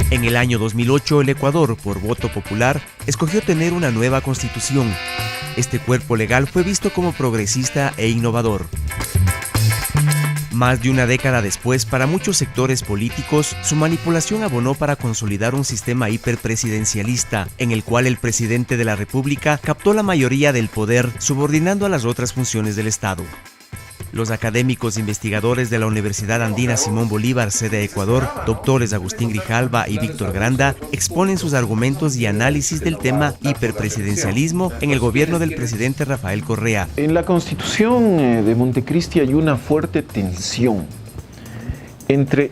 En el año 2008, el Ecuador, por voto popular, escogió tener una nueva constitución. Este cuerpo legal fue visto como progresista e innovador. Más de una década después, para muchos sectores políticos, su manipulación abonó para consolidar un sistema hiperpresidencialista, en el cual el presidente de la República captó la mayoría del poder, subordinando a las otras funciones del Estado. Los académicos investigadores de la Universidad Andina Simón Bolívar, sede Ecuador, doctores Agustín Grijalva y Víctor Granda, exponen sus argumentos y análisis del tema hiperpresidencialismo en el gobierno del presidente Rafael Correa. En la Constitución de Montecristi hay una fuerte tensión entre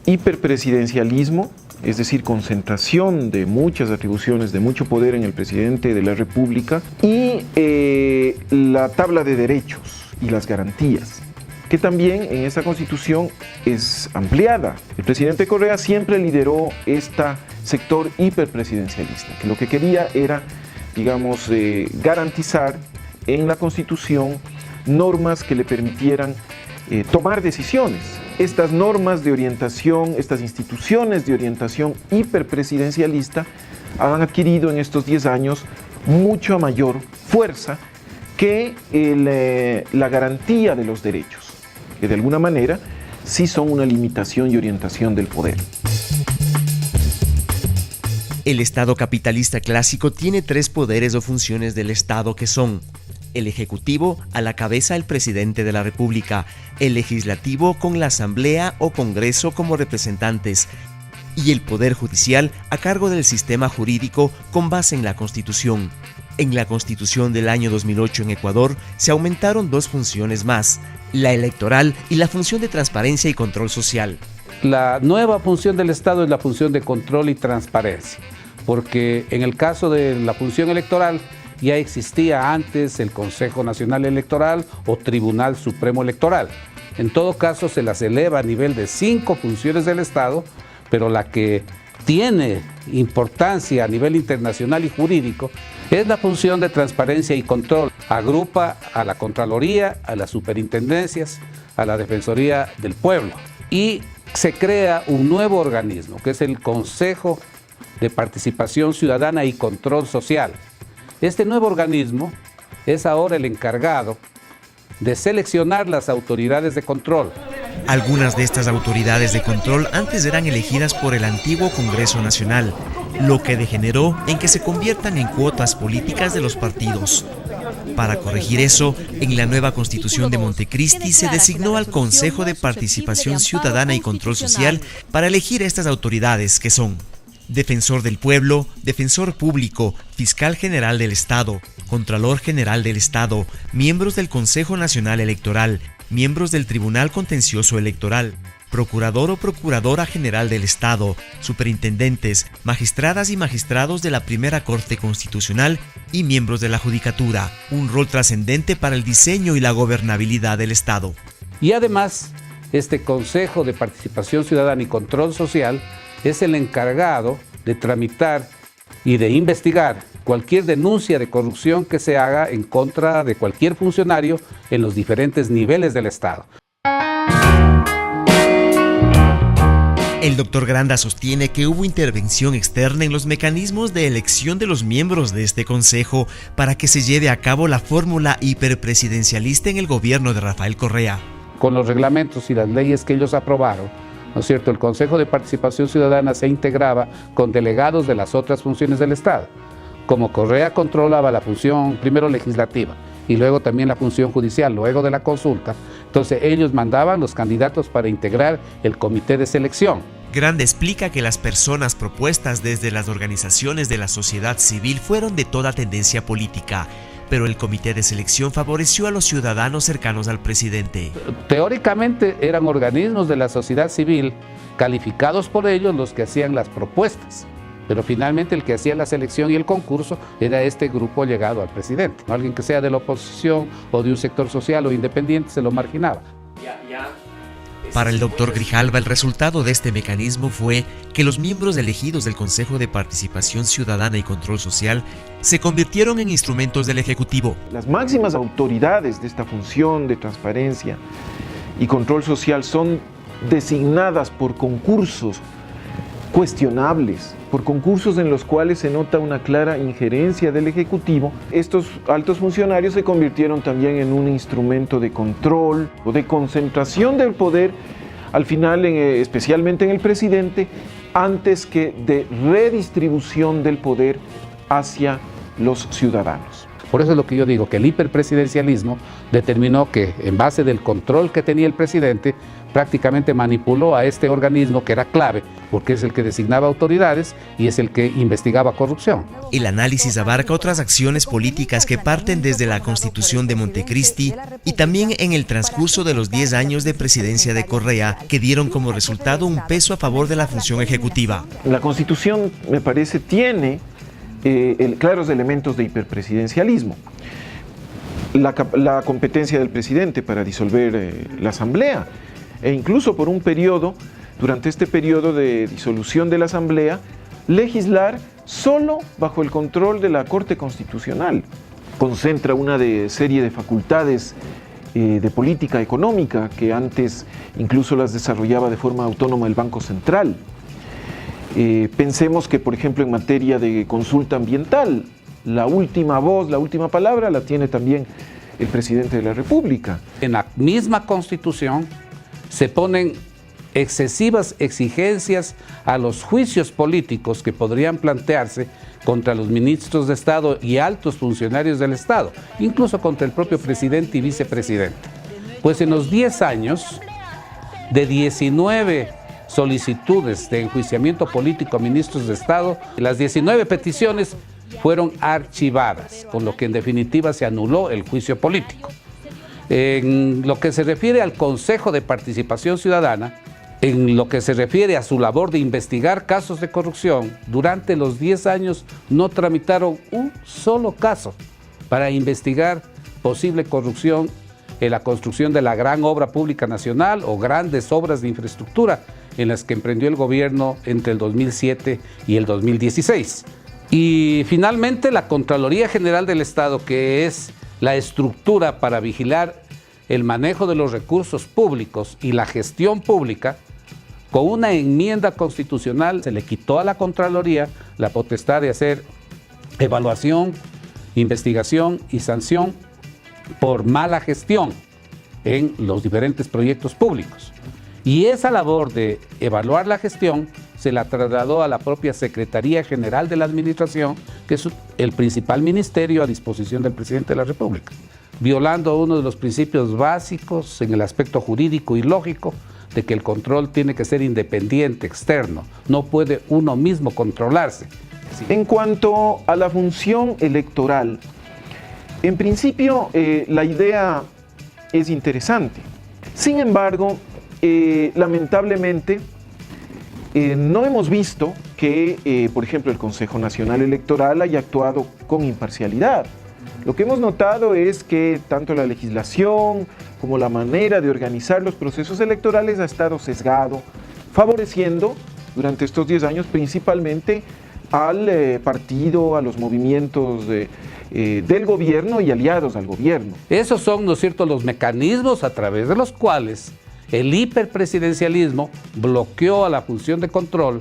hiperpresidencialismo, es decir, concentración de muchas atribuciones, de mucho poder en el presidente de la República, y la tabla de derechos y las garantías, que también en esta Constitución es ampliada. El presidente Correa siempre lideró este sector hiperpresidencialista, que lo que quería era, digamos, garantizar en la Constitución normas que le permitieran tomar decisiones. Estas normas de orientación, estas instituciones de orientación hiperpresidencialista han adquirido en estos 10 años mucha mayor fuerza que la garantía de los derechos, que de alguna manera sí son una limitación y orientación del poder. El Estado capitalista clásico tiene 3 poderes o funciones del Estado que son: el Ejecutivo, a la cabeza el Presidente de la República; el Legislativo, con la Asamblea o Congreso como representantes; y el Poder Judicial, a cargo del sistema jurídico con base en la Constitución. En la Constitución del año 2008 en Ecuador se aumentaron 2 funciones más: la electoral y la función de transparencia y control social. La nueva función del Estado es la función de control y transparencia, porque en el caso de la función electoral ya existía antes el Consejo Nacional Electoral o Tribunal Supremo Electoral. En todo caso se las eleva a nivel de 5 funciones del Estado, pero la que tiene importancia a nivel internacional y jurídico es la función de transparencia y control. Agrupa a la Contraloría, a las superintendencias, a la Defensoría del Pueblo, y se crea un nuevo organismo que es el Consejo de Participación Ciudadana y Control Social. Este nuevo organismo es ahora el encargado de seleccionar las autoridades de control. Algunas de estas autoridades de control antes eran elegidas por el antiguo Congreso Nacional, lo que degeneró en que se conviertan en cuotas políticas de los partidos. Para corregir eso, en la nueva Constitución de Montecristi se designó al Consejo de Participación Ciudadana y Control Social para elegir estas autoridades, que son: Defensor del Pueblo, Defensor Público, Fiscal General del Estado, Contralor General del Estado, miembros del Consejo Nacional Electoral, miembros del Tribunal Contencioso Electoral, Procurador o Procuradora General del Estado, superintendentes, magistradas y magistrados de la Primera Corte Constitucional y miembros de la Judicatura, un rol trascendente para el diseño y la gobernabilidad del Estado. Y además, este Consejo de Participación Ciudadana y Control Social es el encargado de tramitar y de investigar cualquier denuncia de corrupción que se haga en contra de cualquier funcionario en los diferentes niveles del Estado. El doctor Granda sostiene que hubo intervención externa en los mecanismos de elección de los miembros de este consejo para que se lleve a cabo la fórmula hiperpresidencialista en el gobierno de Rafael Correa. Con los reglamentos y las leyes que ellos aprobaron, ¿no es cierto?, el Consejo de Participación Ciudadana se integraba con delegados de las otras funciones del Estado. Como Correa controlaba la función primero legislativa y luego también la función judicial, luego de la consulta, entonces ellos mandaban los candidatos para integrar el comité de selección. Granda explica que las personas propuestas desde las organizaciones de la sociedad civil fueron de toda tendencia política, pero el comité de selección favoreció a los ciudadanos cercanos al presidente. Teóricamente eran organismos de la sociedad civil calificados por ellos los que hacían las propuestas, Pero finalmente el que hacía la selección y el concurso era este grupo llegado al presidente. Alguien que sea de la oposición o de un sector social o independiente se lo marginaba. Para el doctor Grijalva, el resultado de este mecanismo fue que los miembros elegidos del Consejo de Participación Ciudadana y Control Social se convirtieron en instrumentos del Ejecutivo. Las máximas autoridades de esta función de transparencia y control social son designadas por concursos cuestionables, por concursos en los cuales se nota una clara injerencia del Ejecutivo. Estos altos funcionarios se convirtieron también en un instrumento de control o de concentración del poder, al final especialmente en el presidente, antes que de redistribución del poder hacia los ciudadanos. Por eso es lo que yo digo, que el hiperpresidencialismo determinó que, en base del control que tenía el presidente, prácticamente manipuló a este organismo que era clave, porque es el que designaba autoridades y es el que investigaba corrupción. El análisis abarca otras acciones políticas que parten desde la Constitución de Montecristi y también en el transcurso de los 10 años de presidencia de Correa, que dieron como resultado un peso a favor de la función ejecutiva. La Constitución, me parece, tiene claros elementos de hiperpresidencialismo. La competencia del presidente para disolver la Asamblea, e incluso por un periodo, durante este periodo de disolución de la Asamblea, legislar solo bajo el control de la Corte Constitucional. Concentra una serie de facultades de política económica que antes incluso las desarrollaba de forma autónoma el Banco Central. Pensemos que, por ejemplo, en materia de consulta ambiental, la última voz, la última palabra la tiene también el presidente de la República. En la misma Constitución se ponen excesivas exigencias a los juicios políticos que podrían plantearse contra los ministros de Estado y altos funcionarios del Estado, incluso contra el propio presidente y vicepresidente. Pues en los 10 años, de 19 solicitudes de enjuiciamiento político a ministros de Estado, las 19 peticiones fueron archivadas, con lo que en definitiva se anuló el juicio político. En lo que se refiere al Consejo de Participación Ciudadana, en lo que se refiere a su labor de investigar casos de corrupción, durante los 10 años no tramitaron un solo caso para investigar posible corrupción en la construcción de la gran obra pública nacional o grandes obras de infraestructura en las que emprendió el gobierno entre el 2007 y el 2016. Y finalmente la Contraloría General del Estado, que es la estructura para vigilar el manejo de los recursos públicos y la gestión pública, con una enmienda constitucional se le quitó a la Contraloría la potestad de hacer evaluación, investigación y sanción por mala gestión en los diferentes proyectos públicos. Y esa labor de evaluar la gestión se la trasladó a la propia Secretaría General de la Administración, que es el principal ministerio a disposición del presidente de la República, violando uno de los principios básicos en el aspecto jurídico y lógico de que el control tiene que ser independiente, externo, no puede uno mismo controlarse. En cuanto a la función electoral, en principio la idea es interesante. Sin embargo, lamentablemente, no hemos visto que, por ejemplo, el Consejo Nacional Electoral haya actuado con imparcialidad. Lo que hemos notado es que tanto la legislación como la manera de organizar los procesos electorales ha estado sesgado, favoreciendo durante estos 10 años principalmente al partido, a los movimientos del gobierno y aliados al gobierno. Esos son, ¿no es cierto?, los mecanismos a través de los cuales el hiperpresidencialismo bloqueó a la función de control,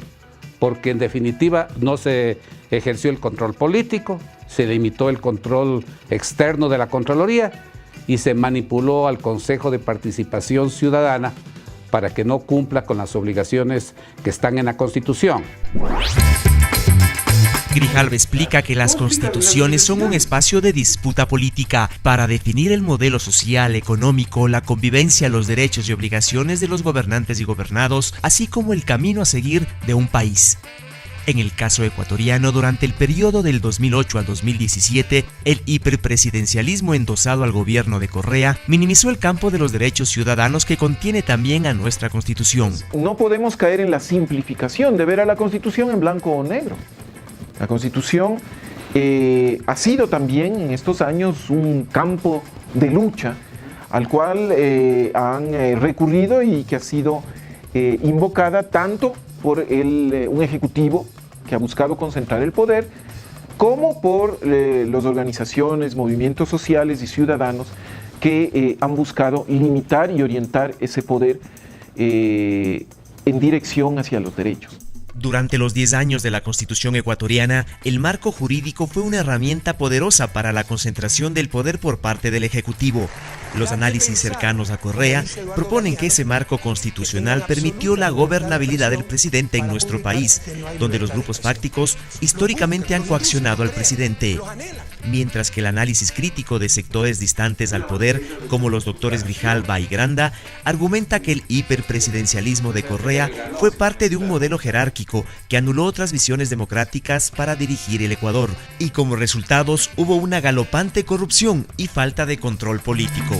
porque en definitiva no se ejerció el control político, se limitó el control externo de la Contraloría y se manipuló al Consejo de Participación Ciudadana para que no cumpla con las obligaciones que están en la Constitución. Grijalva explica que las constituciones son un espacio de disputa política para definir el modelo social, económico, la convivencia, los derechos y obligaciones de los gobernantes y gobernados, así como el camino a seguir de un país. En el caso ecuatoriano, durante el periodo del 2008 al 2017, el hiperpresidencialismo endosado al gobierno de Correa minimizó el campo de los derechos ciudadanos que contiene también a nuestra Constitución. No podemos caer en la simplificación de ver a la Constitución en blanco o negro. La Constitución ha sido también en estos años un campo de lucha al cual han recurrido y que ha sido invocada tanto por un ejecutivo que ha buscado concentrar el poder, como por las organizaciones, movimientos sociales y ciudadanos que han buscado limitar y orientar ese poder en dirección hacia los derechos. Durante los 10 años de la Constitución ecuatoriana, el marco jurídico fue una herramienta poderosa para la concentración del poder por parte del Ejecutivo. Los análisis cercanos a Correa proponen que ese marco constitucional permitió la gobernabilidad del presidente en nuestro país, donde los grupos fácticos históricamente han coaccionado al presidente. Mientras que el análisis crítico de sectores distantes al poder, como los doctores Grijalva y Granda, argumenta que el hiperpresidencialismo de Correa fue parte de un modelo jerárquico que anuló otras visiones democráticas para dirigir el Ecuador, y como resultados hubo una galopante corrupción y falta de control político.